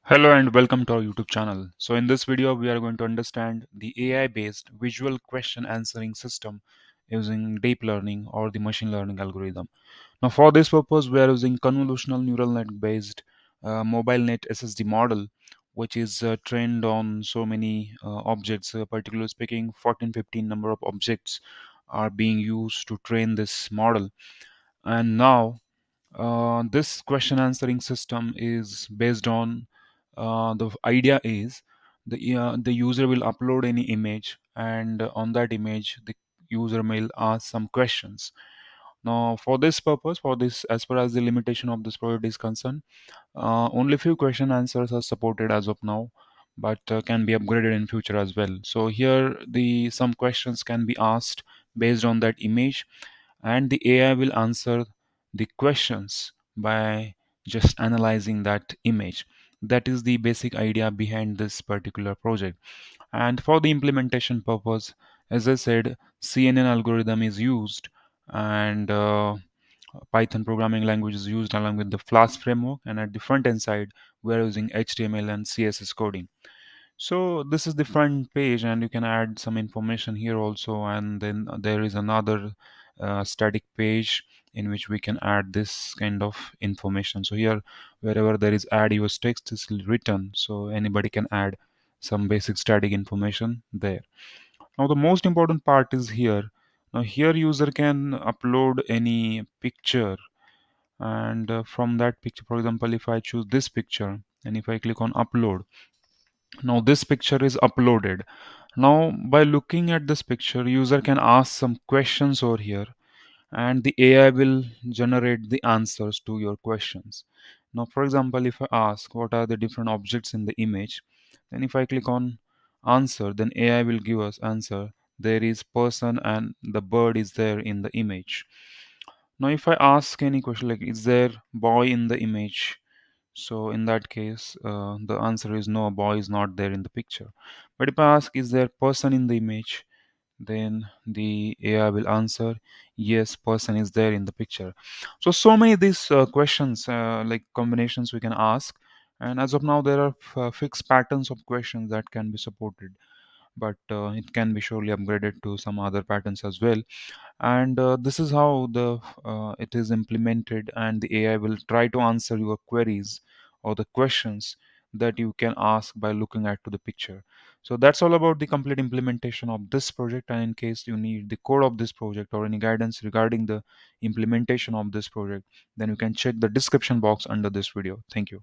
Hello and welcome to our YouTube channel. So in this video, we are going to understand the AI-based visual question answering system using deep learning or the machine learning algorithm. Now for this purpose, we are using convolutional neural net based mobile net SSD model, which is trained on so many objects, particularly speaking 14-15 number of objects are being used to train this model. And now this question answering system is based on the idea is the user will upload any image, and on that image the user may ask some questions. Now for this purpose, for this, as far as the limitation of this project is concerned, only few question answers are supported as of now, but can be upgraded in future as well. So here the some questions can be asked based on that image, and the AI will answer the questions by just analyzing that image. That is the basic idea behind this particular project. And for the implementation purpose, as I said, CNN algorithm is used, and Python programming language is used along with the Flask framework. And at the front end side, we are using HTML and CSS coding. So this is the front page, and you can add some information here also. And then there is another static page in which we can add this kind of information. So here, wherever there is add US text is written, so anybody can add some basic static information there. Now the most important part is here. Now here user can upload any picture, and from that picture, for example, if I choose this picture and if I click on upload, now this picture is uploaded. Now by looking at this picture, user can ask some questions over here, and the AI will generate the answers to your questions. Now for example, if I ask what are the different objects in the image, then if I click on answer, then AI will give us answer. There is person and the bird is there in the image. Now if I ask any question like is there boy in the image, so in that case, the answer is no, boy is not there in the picture. But if I ask, is there person in the image? Then the AI will answer, yes, person is there in the picture. So many these questions, like combinations we can ask. And as of now, there are fixed patterns of questions that can be supported, but it can be surely upgraded to some other patterns as well. And this is how the it is implemented, and the AI will try to answer your queries or the questions that you can ask by looking at to the picture. So that's all about the complete implementation of this project. And in case you need the code of this project or any guidance regarding the implementation of this project, then you can check the description box under this video. Thank you.